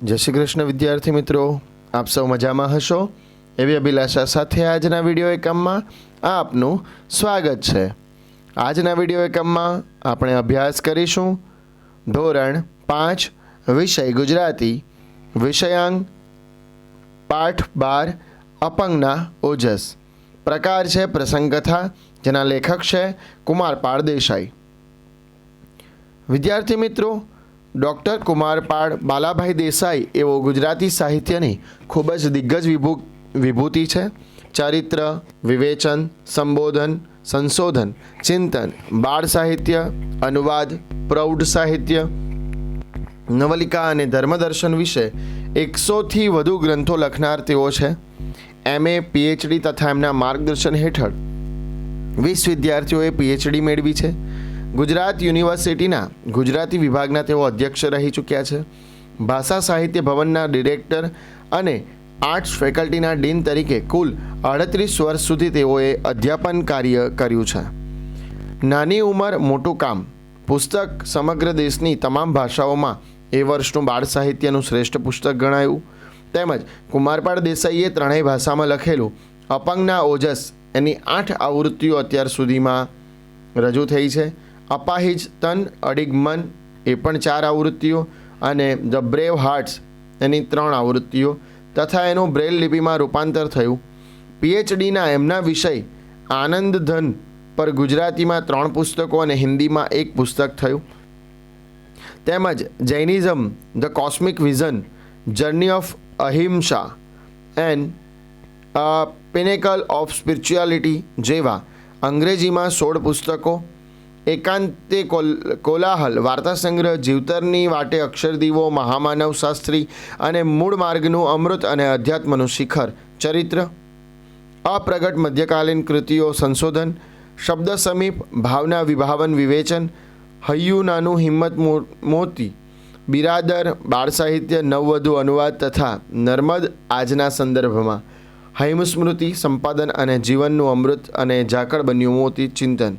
જય શ્રી કૃષ્ણ વિદ્યાર્થી મિત્રો, આપ સૌ મજામાં હશો એવી અભિલાષા સાથે આજના વિડીયો એકમમાં આપનું સ્વાગત છે। આજના વિડીયો એકમમાં આપણે અભ્યાસ કરીશું ધોરણ 5 વિષય ગુજરાતી વિષયાંક પાઠ 12 અપંગના ઓજસ। પ્રકાર છે પ્રસંગ કથા, જેના લેખક છે કુમારપાળ દેસાઈ। વિદ્યાર્થી મિત્રો, ડૉક્ટર કુમારપાળ બાલાભાઈ દેસાઈ એવો ગુજરાતી સાહિત્યની ખૂબ જ દિગ્ગજ વિભૂતિ છે। ચરિત્ર, વિવેચન, સંબોધન, સંશોધન, ચિંતન, બાળ સાહિત્ય, અનુવાદ, પ્રૌઢ સાહિત્ય, નવલિકા અને ધર્મદર્શન વિશે 100થી વધુ ગ્રંથો લખનાર તેઓ છે। MA, PhD તથા એમના માર્ગદર્શન હેઠળ 20 વિદ્યાર્થીઓએ PhD મેળવી છે। ગુજરાત યુનિવર્સિટીના ગુજરાતી વિભાગના તેઓ અધ્યક્ષ રહી ચૂક્યા છે। ભાષા સાહિત્ય ભવનના ડિરેક્ટર અને આર્ટ્સ ફેકલ્ટીના ડીન તરીકે કુલ 38 વર્ષ સુધી તેઓએ અધ્યાપન કાર્ય કર્યું છે। નાની ઉંમર મોટું કામ પુસ્તક સમગ્ર દેશની તમામ ભાષાઓમાં એ વર્ષનું બાળ સાહિત્યનું શ્રેષ્ઠ પુસ્તક ગણાયું। તેમજ કુમારપાળ દેસાઈએ ત્રણેય ભાષામાં લખેલું અપંગના ઓજસ એની 8 આવૃત્તિઓ અત્યાર સુધીમાં રજૂ થઈ છે। અપાહિજ તન અડીગ મન એ પણ 4 આવૃત્તિઓ અને ધ બ્રેવ હાર્ટ્સ એની 3 આવૃત્તિઓ તથા એનું બ્રેલ લિપિમાં રૂપાંતર થયું। PhDના એમના વિષય આનંદ ધન પર ગુજરાતીમાં 3 પુસ્તકો અને હિન્દીમાં 1 પુસ્તક થયું। તેમજ Jainism the cosmic vision, journey of Ahimsa and pinnacle of spirituality જેવા અંગ્રેજીમાં 16 પુસ્તકો, એકાંતે કોલાહલ વાર્તા સંગ્રહ, જીવતરની વાટે અક્ષરદીવો, મહામાનવ શાસ્ત્રી અને મૂળ માર્ગનું અમૃત અને અધ્યાત્મનું શિખર, ચરિત્ર, અપ્રગટ મધ્યકાલીન કૃતિઓ, સંશોધન, શબ્દ સમીપ, ભાવના વિભાવન, વિવેચન, હૈયું નાનું હિંમત મોતી, બિરાદર, બાળ સાહિત્ય, નવવધુ અનુવાદ તથા નર્મદ આજના સંદર્ભમાં, હૈમસ્મૃતિ, સંપાદન અને જીવનનું અમૃત અને ઝાકળ બન્યું મોતી, ચિંતન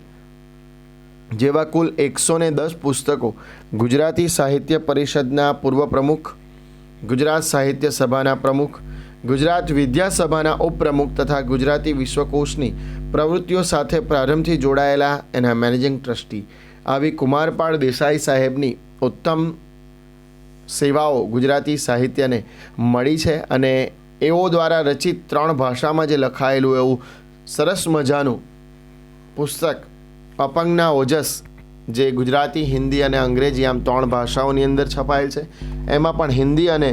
જેવા કુલ 110 પુસ્તકો ગુજરાતી સાહિત્ય પરિષદના પૂર્વ પ્રમુખ, ગુજરાત સાહિત્ય સભાના પ્રમુખ, ગુજરાત વિદ્યાસભાના ઉપપ્રમુખ તથા ગુજરાતી વિશ્વકોશની પ્રવૃત્તિઓ સાથે પ્રારંભથી જોડાયેલા એના મેનેજિંગ ટ્રસ્ટી આવી કુમારપાળ દેસાઈ સાહેબની ઉત્તમ સેવાઓ ગુજરાતી સાહિત્યને મળી છે અને એઓ દ્વારા રચિત 3 ભાષામાં જે લખાયેલું એવું સરસ મજાનું પુસ્તક અપંગના ઓજસ, જે ગુજરાતી, હિન્દી અને અંગ્રેજી આમ 3 ભાષાઓની અંદર છપાયેલ છે। એમાં પણ હિન્દી અને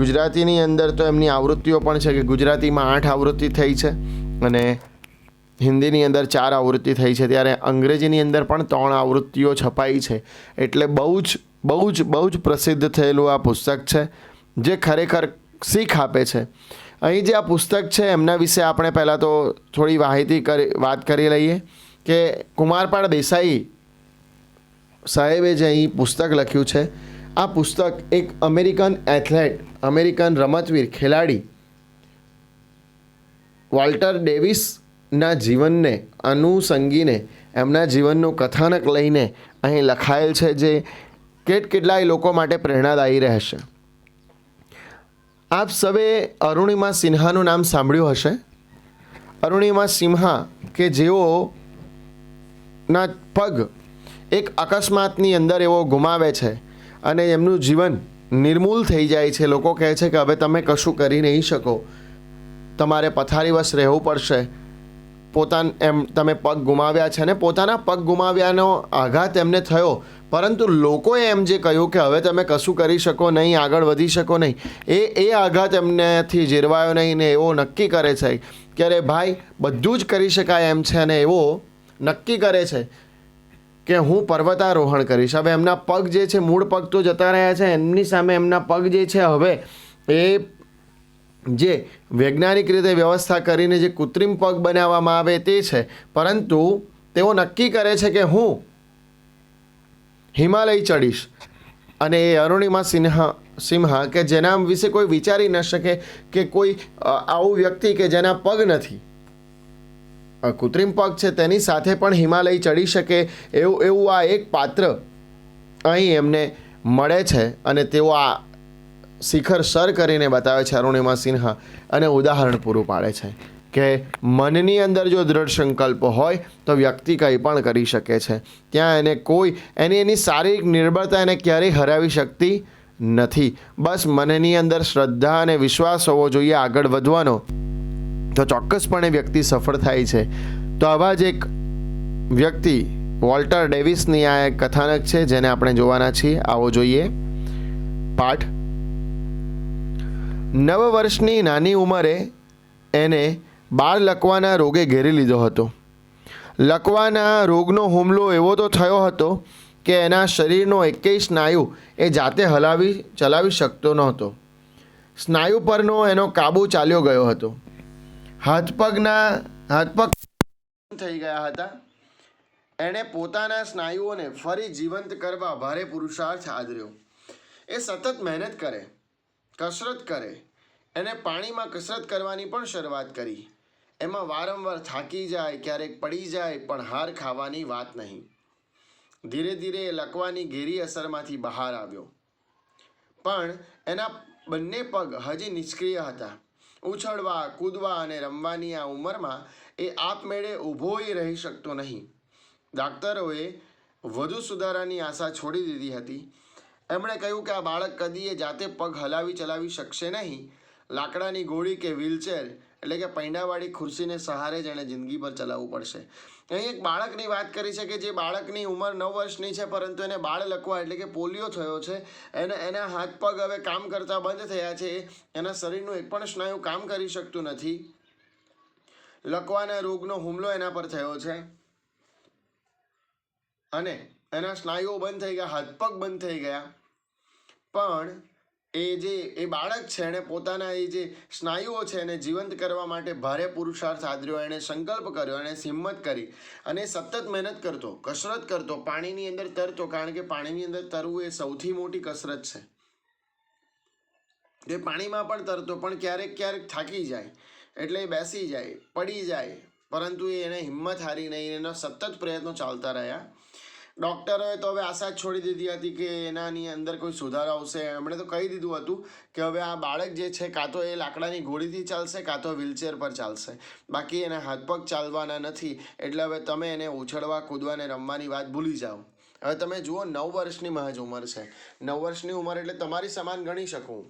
ગુજરાતીની અંદર તો એમની આવૃત્તિઓ પણ છે કે ગુજરાતીમાં 8 આવૃત્તિ થઈ છે અને હિન્દીની અંદર 4 આવૃત્તિ થઈ છે, ત્યારે અંગ્રેજીની અંદર પણ 3 આવૃત્તિઓ છપાઈ છે। એટલે બહુ જ પ્રસિદ્ધ થયેલું આ પુસ્તક છે, જે ખરેખર શીખ આપે છે। અહીં જે આ પુસ્તક છે એમના વિશે આપણે પહેલાં તો થોડી વાત કરી લઈએ કે કુમારપાળ દેસાઈ સાહેબે જે અહીં પુસ્તક લખ્યું છે, આ પુસ્તક એક અમેરિકન એથ્લેટ, અમેરિકન રમતવીર, ખેલાડી વોલ્ટર ડેવિસના જીવનને અનુસંગીને એમના જીવનનું કથાનક લઈને અહીં લખાયેલ છે, જે કેટલાય લોકો માટે પ્રેરણાદાયી રહેશે। આપ સૌએ અરુણિમા સિન્હાનું નામ સાંભળ્યું હશે। અરુણિમા સિન્હા કે જેઓના પગ એક અકસ્માતની અંદર એવો ગુમાવે છે અને એમનું જીવન નિર્મૂલ થઈ જાય છે। લોકો કહે છે કે હવે તમે કશું કરી નહીં શકો, તમારે પથારીવશ રહેવું પડશે, તમે પગ ગુમાવ્યા છે અને પોતાના પગ ગુમાવ્યાનો આઘાત એમને થયો, પરંતુ લોકોએ એમ જે કહ્યું કે હવે તમે કશું કરી શકો નહીં, આગળ વધી શકો નહીં, એ આઘાત એમનેથી જીરવાયો નહીં ને એવો નક્કી કરે છે કે અરે ભાઈ બધું જ કરી શકાય એમ છે, અને એવો નક્કી કરે છે કે હું પર્વતારોહણ કરીશ। હવે એમના પગ જે છે, મૂળ પગ તો જતા રહ્યા છે, એમની સામે એમના પગ જે છે હવે એ જે વૈજ્ઞાનિક રીતે વ્યવસ્થા કરીને જે કૃત્રિમ પગ બનાવવામાં આવે તે છે, પરંતુ તેઓ નક્કી કરે છે કે હું હિમાલય ચડીશ। અને એ અરુણિમા સિન્હા કે જેના વિશે કોઈ વિચારી ન શકે કે કોઈ આવું વ્યક્તિ કે જેના પગ નથી, કૃત્રિમ પગ છે, તેની સાથે પણ હિમાલય ચડી શકે એવું આ એક પાત્ર અહીં એમને મળે છે અને તેઓ આ શિખર સર કરીને બતાવે છે અરુણિમા સિન્હા, અને ઉદાહરણ પૂરું પાડે છે કે મનની અંદર જો દૃઢ સંકલ્પ હોય તો વ્યક્તિ કંઈ પણ કરી શકે છે. ત્યાં એને કોઈ એની શારીરિક નિર્બળતા એને ક્યારેય હરાવી શકતી નથી. બસ મનની અંદર શ્રદ્ધા અને વિશ્વાસ હોવો જોઈએ આગળ વધવાનો, તો ચોક્કસપણે વ્યક્તિ સફળ થાય છે. તો આવા જ એક વ્યક્તિ વોલ્ટર ડેવિસની આ એક કથાનક છે જેને આપણે જોવાના છીએ. આવો જોઈએ પાઠ. 9 વર્ષની નાની ઉંમરે એને બાળ લકવાના રોગે ઘેરી લીધો હતો. લકવાના રોગનો હુમલો એવો તો થયો હતો કે એના શરીરનો એકેય સ્નાયુ એ જાતે ચલાવી શકતો નહોતો. સ્નાયુ પરનો એનો કાબુ ચાલ્યો ગયો હતો. હાથ પગ થઈ ગયા હતા. એણે પોતાના સ્નાયુઓને ફરી જીવંત કરવા ભારે પુરુષાર્થ આદર્યો. એ સતત મહેનત કરે, કસરત કરે. એને પાણીમાં કસરત કરવાની પણ શરૂઆત કરી. એમાં વારંવાર થાકી જાય, ક્યારેક પડી જાય, પણ હાર ખાવાની વાત નહીં. ધીરે ધીરે એ લકવાની ઘેરી અસરમાંથી બહાર આવ્યો. પણ એના બંને પગ હજી નિષ્ક્રિય હતા. ઉછળવા, કૂદવા અને રમવાની આ ઉંમરમાં એ આપમેળે ઊભોય રહી શકતો નહીં. ડાક્ટરોએ વધુ સુધારાની આશા છોડી દીધી હતી. એમણે કહ્યું કે આ બાળક કદીએ જાતે પગ હલાવી ચલાવી શકશે નહીં. લાકડાની ગોળી કે વ્હીલચેર એટલે કે પૈંડાવાળી ખુરશીને સહારે જ એણે જિંદગી પર ચલાવવું પડશે. અહીં એક બાળકની વાત કરી છે કે જે બાળકની ઉંમર 9 વર્ષની છે, પરંતુ એને બાળ લકવા એટલે કે પોલિયો થયો છે. એના હાથ પગ હવે કામ કરતા બંધ થયા છે. એના શરીરનું એક પણ સ્નાયુ કામ કરી શકતું નથી. લકવાના રોગનો હુમલો એના પર થયો છે અને એના સ્નાયુઓ બંધ થઈ ગયા, હાથ પગ બંધ થઈ ગયા. પણ એ બાળક છે એણે પોતાના એ જે સ્નાયુઓ છે એને જીવંત કરવા માટે ભારે પુરુષાર્થ આદર્યો. એણે સંકલ્પ કર્યો, એણે હિંમત કરી અને સતત મહેનત કરતો, કસરત કરતો, પાણીની અંદર તરતો. કારણ કે પાણીની અંદર તરવું એ સૌથી મોટી કસરત છે. એ પાણીમાં પણ તરતો, પણ ક્યારેક ક્યારેક થાકી જાય એટલે બેસી જાય, પડી જાય, પરંતુ એને હિંમત હારી નહીં. એના સતત પ્રયત્નો ચાલતા રહ્યા. ડૉક્ટરોએ તો હવે આશા જ છોડી દીધી હતી કે એનાની અંદર કોઈ સુધારો આવશે. એમણે તો કહી દીધું હતું કે હવે આ બાળક જે છે કાં તો એ લાકડાની ઘોડીથી ચાલશે, કાં તો વ્હીલચેર પર ચાલશે, બાકી એના હાથ પગ ચાલવાના નથી. એટલે હવે તમે એને ઉછળવા, કૂદવાને, રમવાની વાત ભૂલી જાઓ. હવે તમે જુઓ 9 વર્ષની મહજ ઉંમર છે. 9 વર્ષની ઉંમર એટલે તમારી સમાન ગણી શકું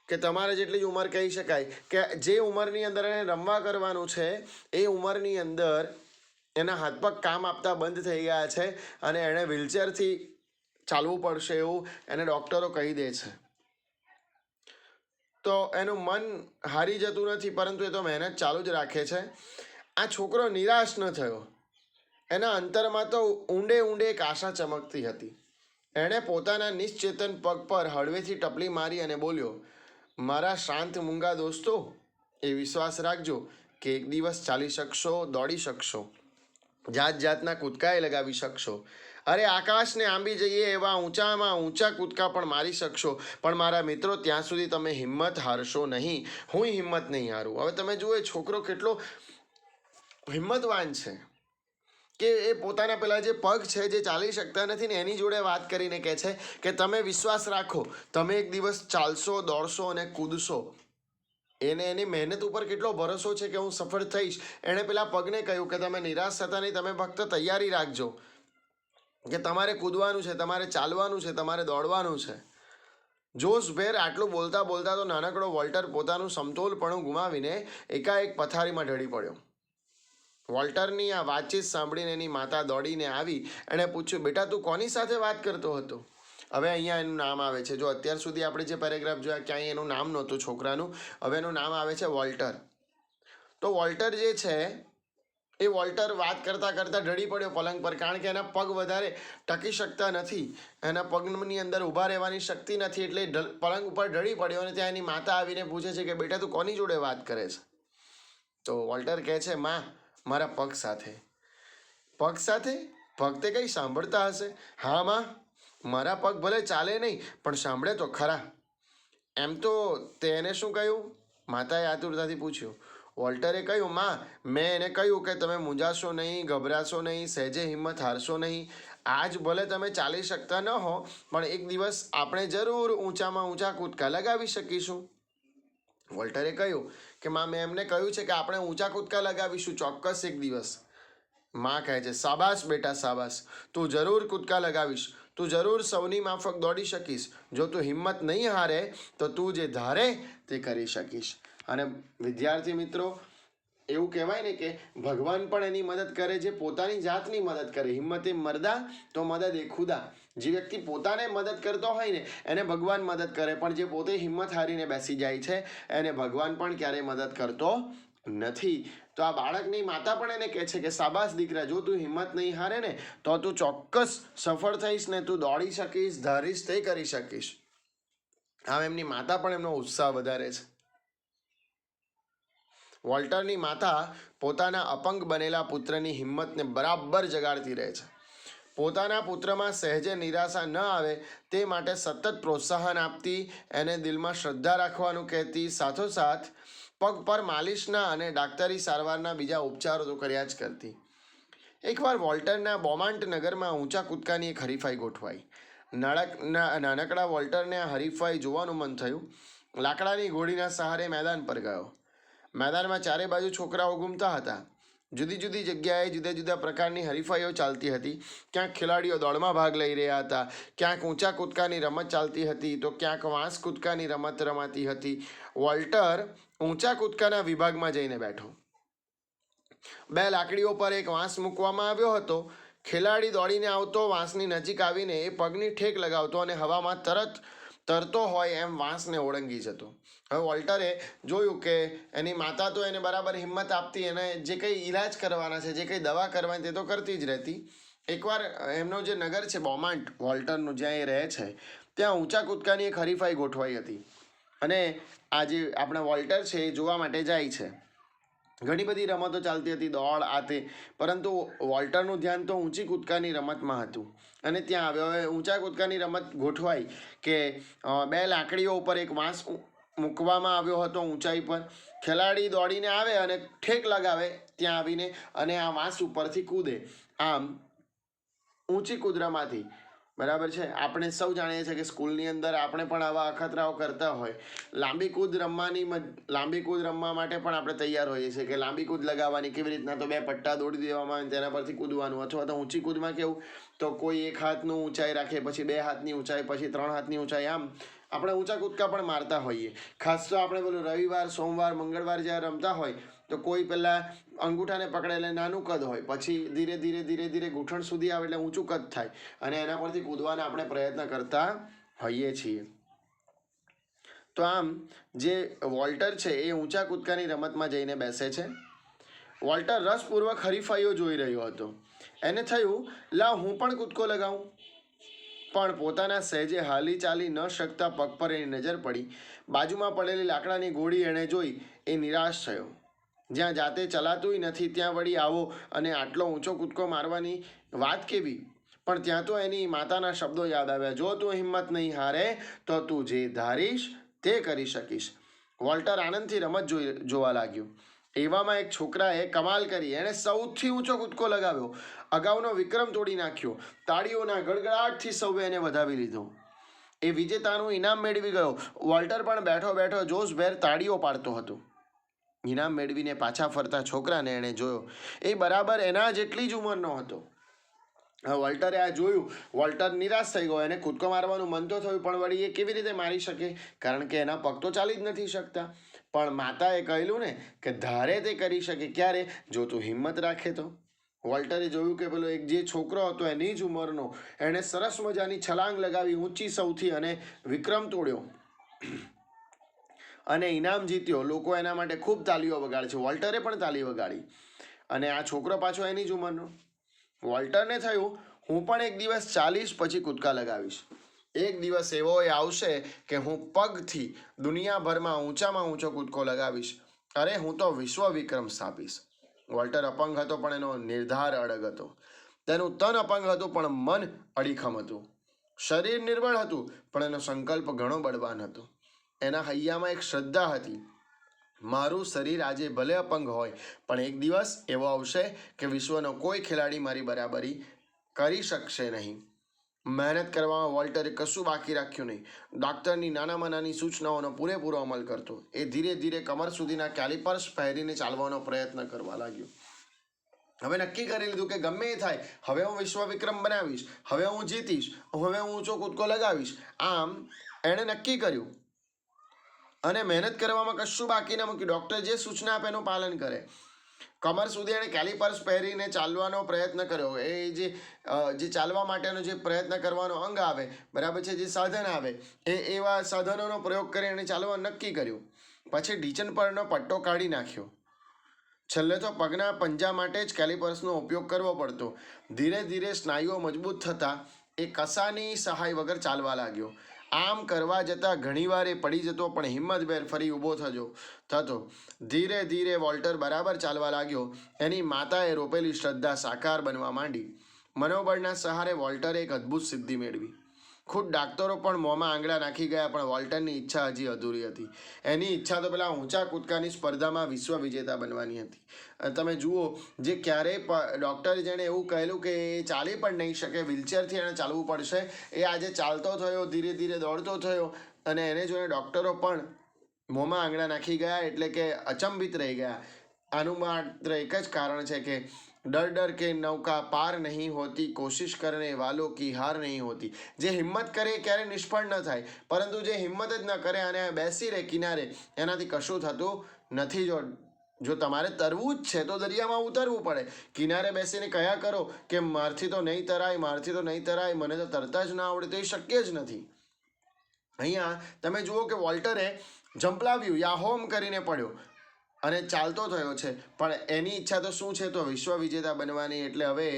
કે તમારે જેટલી જ ઉંમર કહી શકાય. કે જે ઉંમરની અંદર એને રમવા કરવાનું છે એ ઉંમરની અંદર એના હાથ પગ કામ આપતા બંધ થઈ ગયા છે અને એણે વ્હીલચેરથી ચાલવું પડશે એવું એને ડૉક્ટરો કહી દે છે. તો એનું મન હારી જતું નથી, પરંતુ એ તો મહેનત ચાલુ જ રાખે છે. આ છોકરો નિરાશ ન થયો. એના અંતરમાં તો ઊંડે ઊંડે એક આશા ચમકતી હતી. એણે પોતાના નિશ્ચેતન પગ પર હળવેથી ટપલી મારી અને બોલ્યો, મારા શાંત મૂંગા દોસ્તો, એ વિશ્વાસ રાખજો કે એક દિવસ ચાલી શકશો, દોડી શકશો, જાત જાતના કૂદકાએ લગાવી શકશો. અરે આકાશને આંબી જઈએ એવા ઊંચામાં ઊંચા કૂદકા પણ મારી શકશો. પણ મારા મિત્રો, ત્યાં સુધી તમે હિંમત હારશો નહીં. હું હિંમત નહીં હારું. હવે તમે જુઓ એ છોકરો કેટલો હિંમતવાન છે કે એ પોતાના પેલા જે પગ છે જે ચાલી શકતા નથી ને એની જોડે વાત કરીને કહે છે કે તમે વિશ્વાસ રાખો, તમે એક દિવસ ચાલશો, દોડશો અને કૂદશો. એની મહેનત ઉપર કેટલો ભરોસો છે કે હું સફળ થઈશ. એણે પેલા પગને કહ્યું કે તમે નિરાશ થતા નહીં, તમે ફક્ત તૈયારી રાખજો કે તમારે કૂદવાનું છે, તમારે ચાલવાનું છે, તમારે દોડવાનું છે. જોશભેર આટલું બોલતા બોલતા તો નાનકડો વોલ્ટર પોતાનું સમતોલપણું ગુમાવીને એકાએક પથારીમાં ઢળી પડ્યો. વોલ્ટરની આ વાતચીત સાંભળીને એની માતા દોડીને આવી. એણે પૂછ્યું, બેટા તું કોની સાથે વાત કરતો હતો? હવે અહીંયા એનું નામ આવે છે. જો અત્યાર સુધી આપણે જે પેરેગ્રાફ જોયા ક્યાંય એનું નામ નહોતું છોકરાનું, હવે એનું નામ આવે છે વોલ્ટર. તો વોલ્ટર જે છે એ વોલ્ટર વાત કરતાં કરતાં ઢળી પડ્યો પલંગ પર. કારણ કે એના પગ વધારે ટકી શકતા નથી, એના પગની અંદર ઊભા રહેવાની શક્તિ નથી, એટલે પલંગ ઉપર ઢળી પડ્યો. અને ત્યાં એની માતા આવીને પૂછે છે કે બેટા તું કોની જોડે વાત કરે છે? તો વોલ્ટર કહે છે, માં, મારા પગ સાથે. પગ સાથે? પગ તે કંઈ સાંભળતા હશે? હા માં, મારા પગ ભલે ચાલે નહીં પણ સાંભળે તો ખરા. એમ તો તેને શું કહ્યું? માતાએ આતુરતાથી પૂછ્યું. વોલ્ટરે કહ્યું, માં, મેં એને કહ્યું કે તમે મૂંઝાશો નહીં, ગભરાશો નહીં, સહેજે હિંમત હારશો નહીં. આજ ભલે તમે ચાલી શકતા ન હો, પણ એક દિવસ આપણે જરૂર ઊંચામાં ઊંચા કૂદકા લગાવી શકીશું. વોલ્ટરે કહ્યું કે મેં એમને કહ્યું છે કે આપણે ઊંચા કૂદકા લગાવીશું ચોક્કસ એક દિવસ. માં કહે છે, શાબાશ બેટા શાબાશ, તું જરૂર કૂદકા લગાવીશ, તું જરૂર સૌની માફક દોડી શકીશ. જો તું હિંમત નહીં હારે તો તું જે ધારે તે કરી શકીશ. અને વિદ્યાર્થી મિત્રો, એવું કહેવાય ને કે ભગવાન પણ એની મદદ કરે જે પોતાની જાતની મદદ કરે. હિંમતે મરદા તો મદદ એ ખુદા. જે વ્યક્તિ પોતાને મદદ કરતો હોય ને એને ભગવાન મદદ કરે, પણ જે પોતે હિંમત હારીને બેસી જાય છે એને ભગવાન પણ ક્યારેય મદદ કરતો નથી. તો આ બાળકની માતા પણ એને કહે છે કે શાબાશ દીકરા, જો તું હિંમત નહીં હારે ને તો તું ચોક્કસ સફળ થઈશ ને તું દોડી શકીશ, ધારીશ તે કરી શકીશ. આમ એમની માતા પણ એમનો ઉત્સાહ વધારે છે. વોલ્ટરની માતા પોતાના અપંગ બનેલા પુત્રની હિંમતને બરાબર જગાડતી રહે છે. પોતાના પુત્રમાં સહેજે નિરાશા ન આવે તે માટે સતત પ્રોત્સાહન આપતી, એને દિલમાં શ્રદ્ધા રાખવાનું કહેતી, સાથોસાથ પગ પર માલિશના અને ડાક્ટરી સારવારના બીજા ઉપચારો તો કર્યા જ કરતી. એકવાર વોલ્ટરના બોમાન્ટ નગરમાં ઊંચા કૂદકાની એક હરીફાઈ ગોઠવાઈ. નાનકડા વોલ્ટરને આ હરીફાઈ જોવાનું મન થયું. લાકડાની ઘોડીના સહારે મેદાન પર ગયો. મેદાનમાં ચારે બાજુ છોકરાઓ ઘૂમતા હતા. જુદી જુદી જગ્યાએ જુદા જુદા પ્રકારની હરીફાઈઓ ચાલતી હતી. ક્યાંક ખેલાડીઓ દોડમાં ભાગ લઈ રહ્યા હતા, ક્યાંક ઊંચા કૂદકાની રમત ચાલતી હતી, તો ક્યાંક વાંસ કૂદકાની રમત રમાતી હતી. વોલ્ટર ઊંચા કૂદકાના વિભાગમાં જઈને બેઠો. 2 લાકડીઓ પર એક વાંસ મૂકવામાં આવ્યો હતો. ખેલાડી દોડીને આવતો વાંસની નજીક આવીને એ પગની ઠેક લગાવતો અને હવામાં તરતો હોય એમ વાંસને ઓળંગી જતો. હવે વોલ્ટરે જોયું કે એની માતા તો એને બરાબર હિંમત આપતી, એને જે કંઈ ઈલાજ કરવાના છે, જે કંઈ દવા કરવાની તે તો કરતી જ રહેતી. એકવાર એમનો જે નગર છે બોમાન્ટ, વોલ્ટરનું જ્યાં એ રહે છે, ત્યાં ઊંચા કૂદકાની એક હરીફાઈ ગોઠવાઈ હતી. અને આ જે આપણા વોલ્ટર છે એ જોવા માટે જાય છે. ઘણી બધી રમતો ચાલતી હતી, દોડ આ તે, પરંતુ વોલ્ટરનું ધ્યાન તો ઊંચી કૂદકાની રમતમાં હતું. અને ત્યાં આવ્યો. હવે ઊંચા કૂદકાની રમત ગોઠવાઈ કે 2 લાકડીઓ ઉપર એક વાંસ મૂકવામાં આવ્યો હતો ઊંચાઈ પર. ખેલાડી દોડીને આવે અને ઠેક લગાવે ત્યાં આવીને અને આ વાંસ ઉપરથી કૂદે. આમ ઊંચી કૂદ રમાતી. બરાબર છે. આપણે સૌ જાણીએ છીએ કે સ્કૂલની અંદર આપણે પણ આવા અખતરાઓ કરતા હોય. લાંબી કૂદ રમવા માટે પણ આપણે તૈયાર હોઈએ છીએ કે લાંબી કૂદ લગાવવાની કેવી રીતના, તો 2 પટ્ટા દોડી દેવામાં આવે તેના પરથી કૂદવાનું. અથવા તો ઊંચી કૂદમાં કેવું, તો કોઈ 1 હાથનું ઊંચાઈ રાખે, પછી 2 હાથની ઊંચાઈ, પછી 3 હાથની ઊંચાઈ. આમ આપણે ઊંચા કૂદકા પણ મારતા હોઈએ. ખાસ તો આપણે પેલું રવિવાર, સોમવાર, મંગળવાર જ્યારે રમતા હોય તો કોઈ પહેલાં અંગૂઠાને પકડે એટલે નાનું કદ હોય, પછી ધીરે ધીરે ઘૂંટણ સુધી આવે એટલે ઊંચું કદ થાય અને એના પરથી કૂદવાના આપણે પ્રયત્ન કરતા હોઈએ છીએ. તો આમ જે વોલ્ટર છે એ ઊંચા કૂદકાની રમતમાં જઈને બેસે છે. વોલ્ટર રસપૂર્વક હરીફાઈઓ જોઈ રહ્યો હતો. એને થયું, લાવ હું પણ કૂદકો લગાવું. પણ પોતાના સહેજે હાલી ચાલી ન શકતા પગ પર એની નજર પડી. બાજુમાં પડેલી લાકડાની ઘોડી એણે જોઈ. એ નિરાશ થયો. જ્યાં જાતે ચલાતુંય નથી ત્યાં વળી આવો અને આટલો ઊંચો કૂદકો મારવાની વાત કેવી? પણ ત્યાં તો એની માતાના શબ્દો યાદ આવ્યા, જો તું હિંમત નહીં હારે તો તું જે ધારીશ તે કરી શકીશ. વોલ્ટર આનંદથી રમત જોવા લાગ્યો. એવામાં એક છોકરાએ કમાલ કરી. એણે સૌથી ઊંચો કૂદકો લગાવ્યો, અગાઉનો વિક્રમ તોડી નાખ્યો. તાળીઓના ગડગડાટથી સૌએ એને વધાવી લીધો. એ વિજેતાનું ઇનામ મેળવી ગયો. વોલ્ટર પણ બેઠો બેઠો જોશભેર તાળીઓ પાડતો હતો. ઇનામ મેળવીને પાછા ફરતા છોકરાને એણે જોયો. એ બરાબર એના જેટલી જ ઉંમરનો હતો. વોલ્ટરે આ જોયું. વોલ્ટર નિરાશ થઈ ગયો. એને કૂદકો મારવાનું મન તો થયું, પણ વળી એ કેવી રીતે મારી શકે, કારણ કે એના પગ તો ચાલી જ નથી શકતા. પણ માતાએ કહેલું ને કે ધારે તે કરી શકે. ક્યારે? જો તું હિંમત રાખે તો. વોલ્ટરે જોયું કે પેલો એક જે છોકરો હતો એની જ ઉંમરનો, એણે સરસ મજાની છલાંગ લગાવી ઊંચી સૌથી અને વિક્રમ તોડ્યો અને ઇનામ જીત્યો. લોકો એના માટે ખૂબ તાલીઓ વગાડે છે. વોલ્ટરે પણ તાલી વગાડી. અને આ છોકરો પાછો એની જ ઉંમરનો. વોલ્ટરને થયું, હું પણ એક દિવસ ચાલીશ, પછી કૂદકા લગાવીશ. એક દિવસ એવો આવશે કે હું પગથી દુનિયાભરમાં ઊંચામાં ઊંચો કૂદકો લગાવીશ. અરે હું તો વિશ્વ વિક્રમ સ્થાપીશ. વોલ્ટર અપંગ હતો પણ એનો નિર્ધાર અડગ હતો. તેનું તન અપંગ હતું પણ મન અડીખમ હતું. શરીર નિર્બળ હતું પણ એનો સંકલ્પ ઘણો બળવાન હતો. એના હૈયામાં એક શ્રદ્ધા હતી, મારું શરીર આજે ભલે અપંગ હોય પણ એક દિવસ એવો આવશે કે વિશ્વનો કોઈ ખેલાડી મારી બરાબરી કરી શકશે નહીં. મહેનત કરવામાં વોલ્ટરે કશું બાકી રાખ્યું નહીં. ડૉક્ટરની નાનામાં નાની સૂચનાઓનો પૂરેપૂરો અમલ કરતો. એ ધીરે ધીરે કમર સુધીના કેલિપર્સ પહેરીને ચાલવાનો પ્રયત્ન કરવા લાગ્યો. હવે નક્કી કરી લીધું કે ગમે એ થાય, હવે હું વિશ્વ વિક્રમ બનાવીશ, હવે હું જીતીશ, હવે હું ઊંચો કૂદકો લગાવીશ. આમ એણે નક્કી કર્યું અને મહેનત કરવામાં કશું બાકી ન મૂક્યું. ડૉક્ટર જે સૂચના આપે એનું પાલન કરે. કમર સુધી એણે કેલિપર્સ પહેરીને ચાલવાનો પ્રયત્ન કર્યો. એ જે ચાલવા માટેનો જે પ્રયત્ન કરવાનો અંગ આવે, બરાબર છે, જે સાધન આવે, એવા સાધનોનો પ્રયોગ કરી એણે ચાલવા નક્કી કર્યું. પછી ઢીંચણ પરનો પટ્ટો કાઢી નાખ્યો. છેલ્લે તો પગના પંજા માટે જ કેલિપર્સનો ઉપયોગ કરવો પડતો. ધીરે ધીરે સ્નાયુઓ મજબૂત થતાં એ કશાની સહાય વગર ચાલવા લાગ્યો. આમ કરવા જતાં ઘણીવાર એ પડી જતો, પણ હિંમતભેર ફરી ઊભો થતો. ધીરે ધીરે વોલ્ટર બરાબર ચાલવા લાગ્યો. એની માતાએ રોપેલી શ્રદ્ધા સાકાર બનવા માંડી. મનોબળના સહારે વોલ્ટરે એક અદ્ભુત સિદ્ધિ મેળવી. ખુદ ડાક્ટરો પણ મોંમાં આંગળા નાખી ગયા, પણ વોલ્ટરની ઈચ્છા હજી અધૂરી હતી. એની ઈચ્છા તો પેલા ઊંચા કૂદકાની સ્પર્ધામાં વિશ્વ વિજેતા બનવાની હતી. તમે જુઓ, જે ક્યારેય ડૉક્ટરે જેણે એવું કહેલું કે એ ચાલી પણ નહીં શકે, વ્હીલચેરથી એને ચાલવું પડશે, એ આજે ચાલતો થયો, ધીરે ધીરે દોડતો થયો. અને એને જોઈને ડૉક્ટરો પણ મોંમાં આંગળા નાખી ગયા, એટલે કે અચંબિત રહી ગયા. આનું માત્ર એક જ કારણ છે કે डर के नौका पार नहीं होती, कोशिश करने वालों की हार नहीं होती. જે હિંમત કરે ક્યારે નિષ્ફળ ન થાય, પરંતુ જે હિંમત જ ન કરે અને બેસી રહે કિનારે, એનાથી કશું થતું નથી. જો તમારે તરવું જ છે તો દરિયામાં ઉતરવું પડે. કિનારે બેસીને કયા કરો કે મારથી તો નહીં તરાય, મને તો તરતા જ ના આવડે, તો એ શક્ય જ નથી. અહીંયા તમે જુઓ કે વોલ્ટરે ઝંપલાવ્યું, યાહોમ કરીને પડ્યો અને ચાલતો થયો છે, પણ એની ઈચ્છા તો શું છે, તો વિશ્વ વિજેતા બનવાની. એટલે હવે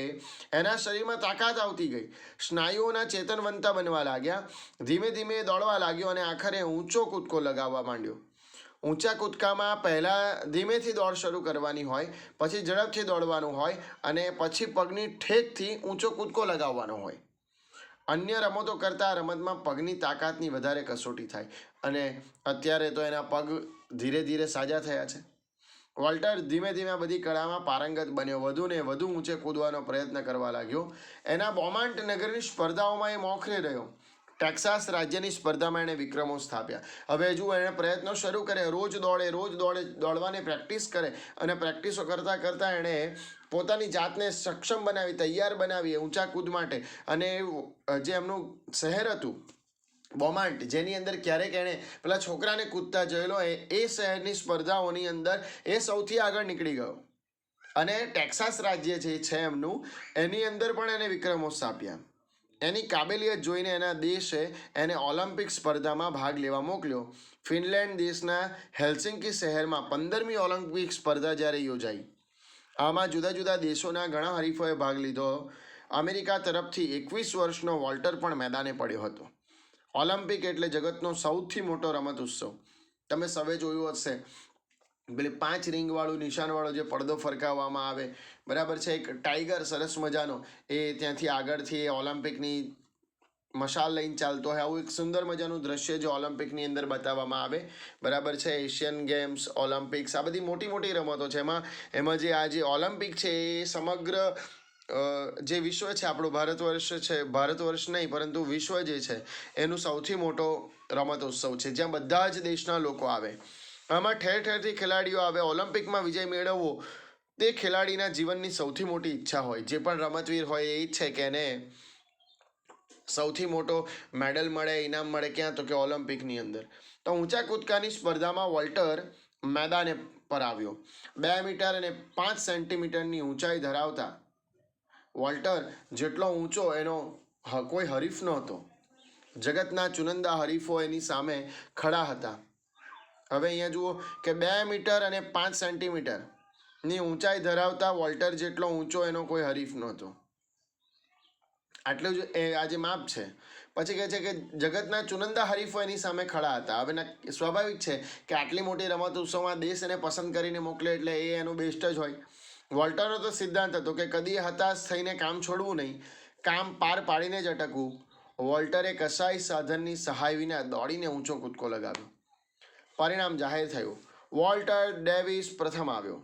એના શરીરમાં તાકાત આવતી ગઈ. સ્નાયુઓના ચેતનવંતા બનવા લાગ્યા. ધીમે ધીમે દોડવા લાગ્યો અને આખરે ઊંચો કૂદકો લગાવવા માંડ્યો. ઊંચા કૂદકામાં પહેલાં ધીમેથી દોડ શરૂ કરવાની હોય, પછી ઝડપથી દોડવાનું હોય અને પછી પગની ઠેકથી ઊંચો કૂદકો લગાવવાનો હોય. અન્ય રમતો કરતાં રમતમાં પગની તાકાતની વધારે કસોટી થાય, અને અત્યારે તો એના પગ ધીરે ધીરે સાજા થયા છે. વોલ્ટર ધીમે ધીમે બધી કળામાં પારંગત બન્યો. વધુ ને વધુ ઊંચે કૂદવાનો પ્રયત્ન કરવા લાગ્યો. એના બોમાન્ટ નગરની સ્પર્ધાઓમાં એ મોખરે રહ્યો. ટેક્સાસ રાજ્યની સ્પર્ધામાં એણે વિક્રમો સ્થાપ્યા. હવે હજુ એણે પ્રયત્નો શરૂ કર્યા. રોજ દોડવાની પ્રેક્ટિસ કરે, અને પ્રેક્ટિસો કરતાં કરતાં એણે પોતાની જાતને સક્ષમ બનાવી, તૈયાર બનાવી ઊંચા કૂદ માટે. અને જે એમનું શહેર હતું બોમાન્ટ, જેની અંદર ક્યારેક એણે પેલા છોકરાને કૂદતા જોયેલો, એ શહેરની સ્પર્ધાઓની અંદર એ સૌથી આગળ નીકળી ગયો. અને ટેક્સાસ રાજ્ય જે છે એમનું, એની અંદર પણ એને વિક્રમો સ્થાપ્યા. એની કાબેલિયત જોઈને એના દેશે એને ઓલિમ્પિક સ્પર્ધામાં ભાગ લેવા મોકલ્યો. ફિનલેન્ડ દેશના હેલ્સિંકી શહેરમાં 15મી ઓલિમ્પિક સ્પર્ધા જ્યારે યોજાઈ, આમાં જુદા જુદા દેશોના ઘણા હરીફોએ ભાગ લીધો. અમેરિકા તરફથી 21 વર્ષનો વોલ્ટર પણ મેદાને પડ્યો હતો. ઓલિમ્પિક એટલે જગતનો સૌથી મોટો રમત ઉત્સવ. તમે સૌએ જોયું હશે, પેલી 5 રીંગવાળું નિશાનવાળો જે પડદો ફરકાવવામાં આવે, બરાબર છે, એક ટાઈગર સરસ મજાનો, એ ત્યાંથી આગળથી એ ઓલિમ્પિકની મશાલ લઈને ચાલતો હોય. આવું એક સુંદર મજાનું દ્રશ્ય જે ઓલિમ્પિકની અંદર બતાવવામાં આવે, બરાબર છે. એશિયન ગેમ્સ, ઓલિમ્પિક્સ, આ બધી મોટી મોટી રમતો છે. એમાં જે આ જે ઓલિમ્પિક છે એ સમગ્ર જે વિશ્વ છે, આપણું ભારત વર્ષ નહીં પરંતુ વિશ્વ જે છે એનું સૌથી મોટો રમત ઉત્સવ છે, જ્યાં બધા જ દેશના લોકો આવે. આમાં ઠેર ઠેરથી ખેલાડીઓ આવે. ઓલિમ્પિકમાં વિજય મેળવવો તે ખેલાડીના જીવનની સૌથી મોટી ઈચ્છા હોય. જે પણ રમતવીર હોય એ ઈચ્છે કે એને સૌથી મોટો મેડલ મળે, ઇનામ મળે. ક્યાં? તો કે ઓલિમ્પિકની અંદર. તો ઊંચા કૂદકાની સ્પર્ધામાં વોલ્ટર મેદાને પર આવ્યો. 2 મીટર અને 5 સેન્ટીમીટરની ઊંચાઈ ધરાવતા વોલ્ટર જેટલો ઊંચો એનો કોઈ હરીફ નહોતો. જગતના ચુનંદા હરીફો એની સામે ખડા હતા. હવે અહીંયા જુઓ કે 2 મીટર અને 5 સેન્ટીમીટરની ઊંચાઈ ધરાવતા વોલ્ટર જેટલો ઊંચો એનો કોઈ હરીફ નહોતો. આટલું જ એ આજે માપ છે. પછી કહે છે કે જગતના ચુનંદા હરીફો એની સામે ખડા હતા. હવે સ્વાભાવિક છે કે આટલી મોટી રમત ઉત્સવમાં દેશ એને પસંદ કરીને મોકલે એટલે એ એનું બેસ્ટ જ હોય. વોલ્ટરનો તો સિદ્ધાંત હતો કે કદી હતાશ થઈને કામ છોડવું નહીં, કામ પાર પાડીને જ અટકવું. વોલ્ટરે કશાય સાધનની સહાય વિના દોડીને ઊંચો કૂદકો લગાવ્યો. પરિણામ જાહેર થયું. વોલ્ટર ડેવિસ પ્રથમ આવ્યો.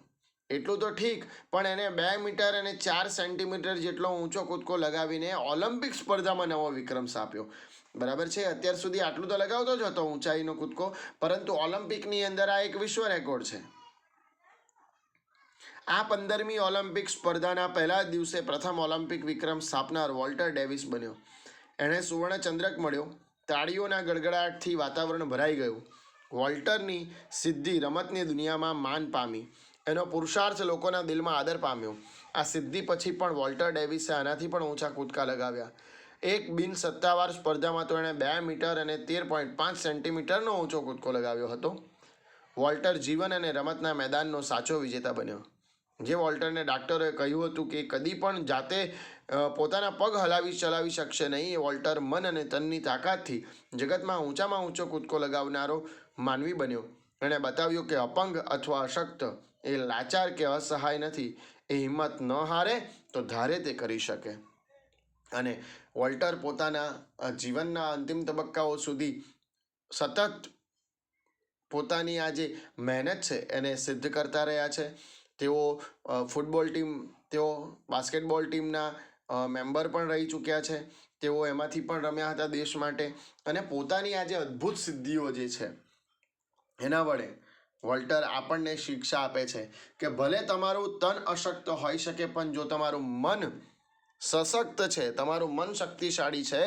એટલું તો ઠીક, પણ એને 2 મીટર અને 4 સેન્ટીમીટર જેટલો ઊંચો કૂદકો લગાવીને ઓલિમ્પિક સ્પર્ધામાં નવો વિક્રમ સ્થાપ્યો. બરાબર છે. અત્યાર સુધી આટલું તો લગાવતો જ હતો ઊંચાઈનો કૂદકો, પરંતુ ઓલિમ્પિકની અંદર આ એક વિશ્વ રેકોર્ડ છે. આ 15મી ઓલિમ્પિક સ્પર્ધાના પહેલા દિવસે પ્રથમ ઓલિમ્પિક વિક્રમ સ્થાપનાર વોલ્ટર ડેવિસ બન્યો. એણે સુવર્ણ ચંદ્રક મળ્યો. તાળીઓના ગડગડાટથી વાતાવરણ ભરાઈ ગયું. વોલ્ટરની સિદ્ધિ રમતની દુનિયામાં માન પામી. એનો પુરુષાર્થ લોકોના દિલમાં આદર પામ્યો. આ સિદ્ધિ પછી પણ વોલ્ટર ડેવિસે આનાથી પણ ઊંચા કૂદકા લગાવ્યા. એક બિન સત્તાવાર સ્પર્ધામાં તો એણે 2 મીટર અને 13.5 સેન્ટીમીટરનો ઊંચો કૂદકો લગાવ્યો હતો. વોલ્ટર જીવન અને રમતના મેદાનનો સાચો વિજેતા બન્યો. જે વોલ્ટરને ડાક્ટરોએ કહ્યું હતું કે કદી પણ જાતે પોતાના પગ હલાવી ચલાવી શકશે નહીં, એ વોલ્ટર મન અને તનની તાકાતથી જગતમાં ઊંચામાં ઊંચો કૂદકો લગાવનારો માનવી બન્યો. એણે બતાવ્યું કે અપંગ અથવા અશક્ત એ લાચાર કે અસહાય નથી. એ હિંમત ન હારે તો ધારે તે કરી શકે. અને વોલ્ટર પોતાના જીવનના અંતિમ તબક્કાઓ સુધી સતત પોતાની આ જે મહેનત છે એને સિદ્ધ કરતા રહ્યા છે. તેઓ ફૂટબોલ ટીમ, તેઓ બાસ્કેટબોલ ટીમના મેમ્બર પણ રહી ચૂક્યા છે. તેઓ એમાંથી પણ રમ્યા હતા દેશ માટે. અને પોતાની આ જે અદ્ભુત સિદ્ધિઓ જે છે એના વડે વોલ્ટર આપણને શિક્ષા આપે છે કે ભલે તમારું તન અશક્ત હોઈ શકે, પણ જો તમારું મન સશક્ત છે, તમારું મન શક્તિશાળી છે,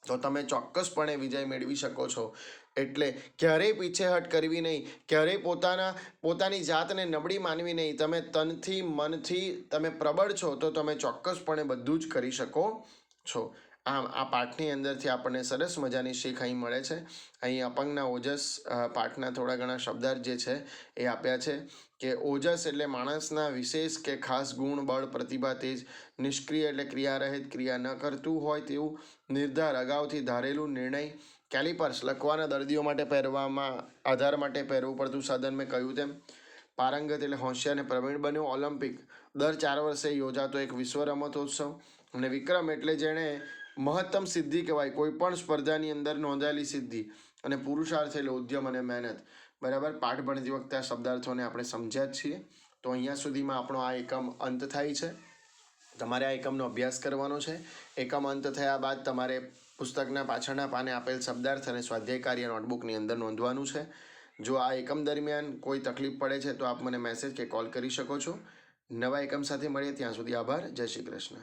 તો તમે ચોક્કસપણે વિજય મેળવી શકો છો. એટલે ક્યારેય પીછેહટ કરવી નહીં, ક્યારેય પોતાની જાતને નબળી માનવી નહીં. તમે તનથી મનથી તમે પ્રબળ છો તો તમે ચોક્કસપણે બધું જ કરી શકો છો. આમ આ પાઠની અંદરથી આપણને સરસ મજાની શીખ અહીં મળે છે. અહીં અપંગના ઓજસ પાઠના થોડા ઘણા શબ્દાર્થ જે છે એ આપ્યા છે કે ઓજસ એટલે માણસના વિશેષ કે ખાસ ગુણ, બળ, પ્રતિભા, તેજ. નિષ્ક્રિય એટલે ક્રિયા રહિત, ક્રિયા ન કરતું હોય તેવું. નિર્ધાર અગાઉથી ધારેલું નિર્ણય. કેલિપર્સ લખવાના દર્દીઓ માટે પહેરવામાં આધાર માટે પહેરવું પડતું સાધન, મેં કહ્યું તેમ. પારંગત એટલે હોશિયાર અને પ્રવીણ બન્યો. ઓલિમ્પિક દર 4 વર્ષે યોજાતો એક વિશ્વ રમતોત્સવ. અને વિક્રમ એટલે જેણે મહત્તમ સિદ્ધિ કહેવાય, કોઈ પણ સ્પર્ધાની અંદર નોંધાયેલી સિદ્ધિ. અને પુરુષાર્થ એટલે ઉદ્યમ અને મહેનત. બરાબર. પાઠ ભણતી વખતે આ શબ્દાર્થોને આપણે સમજ્યા જ છીએ. તો અહીંયા સુધીમાં આપણો આ એકમ અંત થાય છે. તમારે આ એકમનો અભ્યાસ કરવાનો છે. એકમ અંત થયા બાદ તમારે પુસ્તકના પાછળના પાને આપેલ શબ્દાર્થ અને સ્વાધ્યાય કાર્ય નોટબુકની અંદર નોંધવાનું છે. જો આ એકમ દરમિયાન કોઈ તકલીફ પડે છે તો આપ મને મેસેજ કે કોલ કરી શકો છો. નવા એકમ સાથે મળીએ, ત્યાં સુધી આભાર. જય શ્રી કૃષ્ણ.